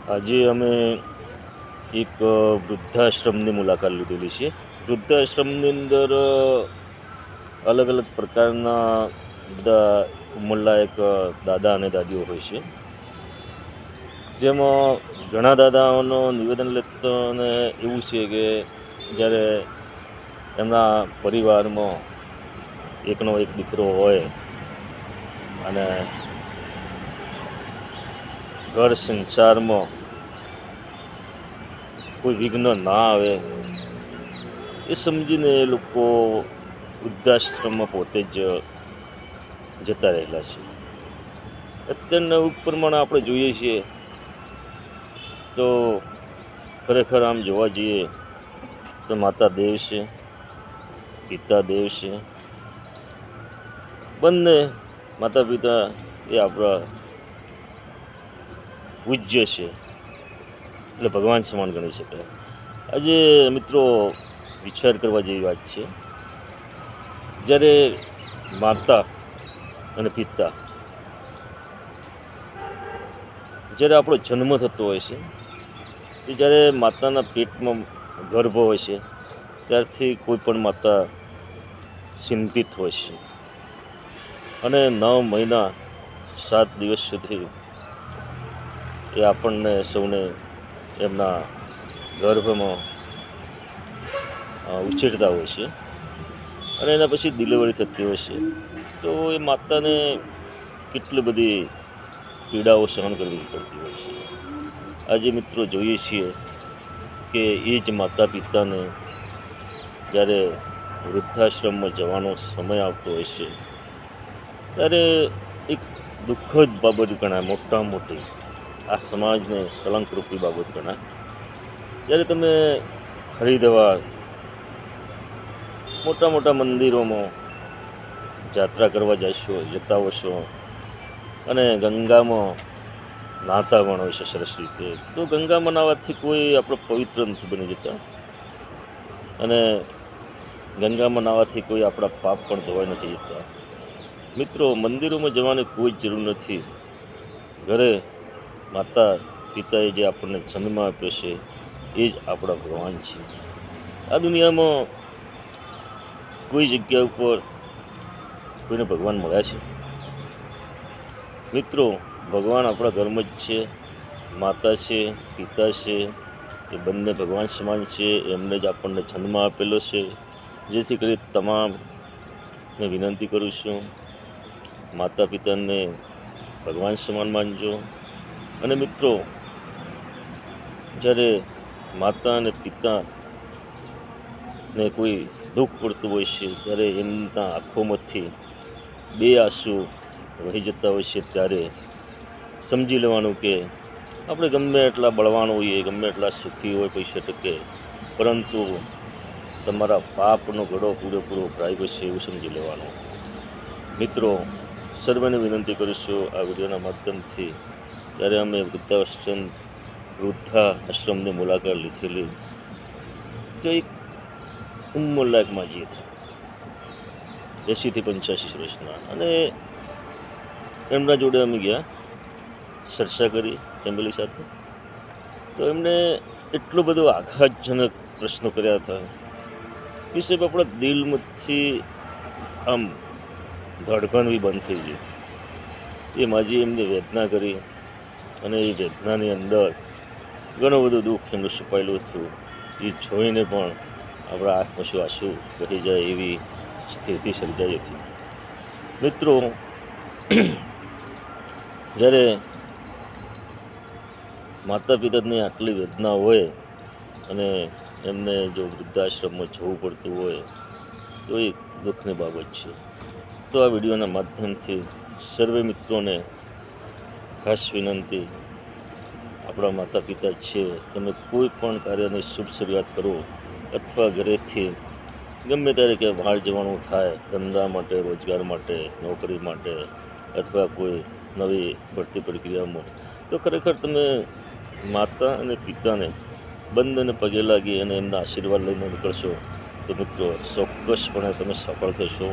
આજે અમે એક વૃદ્ધાશ્રમની મુલાકાત લીધેલી છે. વૃદ્ધાશ્રમની અંદર અલગ અલગ પ્રકારના બધા ઉંમરલાયક દાદા અને દાદીઓ હોય છે. જેમાં ઘણા દાદાઓનો નિવેદન લેતોને એવું છે કે જ્યારે એમના પરિવારમાં એકનો એક દીકરો હોય અને ઘર સંસારમાં કોઈ વિઘ્ન ના આવે એ સમજીને એ લોકો વૃદ્ધાશ્રમમાં પોતે જ જતા રહેલા છે. અત્યારના યુગ પ્રમાણે આપણે જોઈએ છીએ તો ખરેખર આમ જોવા જઈએ તો માતા દેવ છે, પિતા દેવ છે. બંને માતા પિતા એ આપણા પૂજ્ય છે, એટલે ભગવાન સમાન ગણી શકાય. આજે મિત્રો વિચાર કરવા જેવી વાત છે. જ્યારે માતા અને પિતા જ્યારે આપણો જન્મ થતો હોય છે એ જ્યારે માતાના પેટમાં ગર્ભ હોય છે ત્યારથી કોઈ પણ માતા ચિંતિત હોય છે અને 9 મહિના 7 દિવસ સુધી એ આપણને સૌને એમના ગર્ભમાં ઉછેરતા હોય છે અને એના પછી ડિલિવરી થતી હોય છે. તો એ માતાને કેટલી બધી પીડાઓ સહન કરવી પડતી હોય છે. આજે મિત્રો જોઈએ છીએ કે એ જ માતા પિતાને જ્યારે વૃદ્ધાશ્રમમાં જવાનો સમય આવતો હોય છે ત્યારે એક દુઃખદ બાબત ગણાય, મોટા મોટી આ સમાજને કલંકરૂપી બાબત ગણાય. જ્યારે તમે ખરીદવા મોટા મોટા મંદિરોમાં યાત્રા કરવા જતા હોશો અને ગંગામાં નાહતા પણ હોય છે સરસ રીતે. તો ગંગામાં નાહવાથી કોઈ આપણે પવિત્ર નથી બની જતા અને ગંગામાં નાહવાથી કોઈ આપણા પાપ પણ ધોવાઈ નથી જતા. મિત્રો, મંદિરોમાં જવાની કોઈ જરૂર નથી. ઘરે માતા પિતાએ જે આપણને જન્મ આપ્યો છે એ જ આપણા ભગવાન છે. આ દુનિયામાં કોઈ જગ્યા ઉપર કોઈને ભગવાન મળ્યા છે? મિત્રો, ભગવાન આપણા ઘરમાં જ છે. માતા છે, પિતા છે, એ બંને ભગવાન સમાન છે. એમને જ આપણને જન્મ આપેલો છે. જેથી કરી તમામને વિનંતી કરું છું, માતા પિતાને ભગવાન સમાન માનજો. અને મિત્રો, જ્યારે માતા અને પિતાને કોઈ દુઃખ પડતું હોય છે ત્યારે એમના આંખોમાંથી 2 આંસુ વહી જતા હોય છે ત્યારે સમજી લેવાનું કે આપણે ગમે એટલા બળવાન હોઈએ, ગમે એટલા સુખી હોય પૈસા ટકે, પરંતુ તમારા પાપનો ઘડો પૂરેપૂરો ભરાયો છે એવું સમજી લેવાનું. મિત્રો, સર્વેને વિનંતી કરીશું આ વિડીયોના માધ્યમથી, જ્યારે અમે વૃદ્ધાશ્રમની મુલાકાત લીધેલી તો એક ઉંમરલાયક માજી હતા, 80 થી 85 વર્ષના, અને એમના જોડે અમે ગયા, ચર્ચા કરી ફેમિલી સાથે. તો એમને એટલો બધો આઘાતજનક પ્રશ્નો કર્યા હતા કે સાહેબ આપણા દિલમાંથી આમ ધડકન બી બંધ થઈ ગઈ. એ માજી એમની વેદના કરી અને એ વેદનાની અંદર ઘણું બધું દુઃખ એમનું છુપાયેલું હતું. એ જોઈને પણ આપણા આંખમાં આંસુ વહી જાય એવી સ્થિતિ સર્જાઈ હતી. મિત્રો, જ્યારે માતા પિતાની આટલી વેદના હોય અને એમને જો વૃદ્ધાશ્રમમાં જવું પડતું હોય તો એ દુઃખની બાબત છે. તો આ વિડીયોના માધ્યમથી સર્વે મિત્રોને ખાસ વિનંતી, આપણા માતા પિતા છે, તમે કોઈ પણ કાર્યની શુભ શરૂઆત કરો અથવા ઘરેથી ગમે ત્યારે કે બહાર જવાનું થાય, ધંધા માટે, રોજગાર માટે, નોકરી માટે અથવા કોઈ નવી ભરતી પ્રક્રિયામાં, તો ખરેખર તમે માતા અને પિતાને બંનેને પગે લાગી અને એમના આશીર્વાદ લઈને નીકળશો તો મિત્રો ચોક્કસપણે તમે સફળ થશો.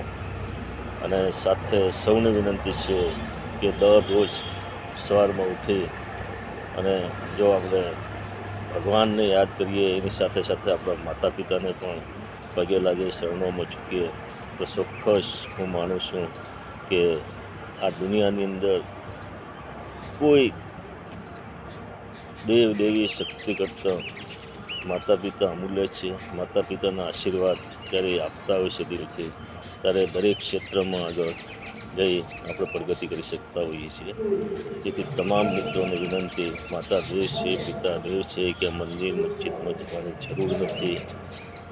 અને સાથે સૌને વિનંતી છે કે દરરોજ સવારમાં ઉઠી અને જો આપણે ભગવાનને યાદ કરીએ એની સાથે સાથે આપણા માતા પિતાને પણ પગે લાગે શરણોમાં ઝૂકીએ તો ચોક્કસ હું માનું છું કે આ દુનિયાની અંદર કોઈ દેવ દેવી શક્તિ કરતાં માતા પિતા અમૂલ્ય છે. માતા પિતાના આશીર્વાદ જ્યારે આપતા હોય છે દિલથી, ત્યારે દરેક ક્ષેત્રમાં આગળ જઈ આપણે પ્રગતિ કરી શકતા હોઈએ છીએ. જેથી તમામ મિત્રોને વિનંતી, માતા દેવ છે, પિતા દેવ છે કે મંદિર મસ્જિદમાં જવાની જરૂર નથી,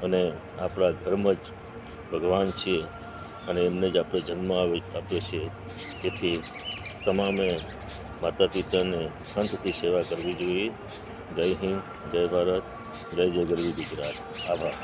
અને આપણા ઘરમાં જ ભગવાન છે અને એમને જ આપણે જન્મ આપ્યો છે. તેથી તમામે માતા પિતાને અંતથી સેવા કરવી જોઈએ. જય હિન્દ, જય ભારત, જય જય ગરવી ગુજરાત. આભાર.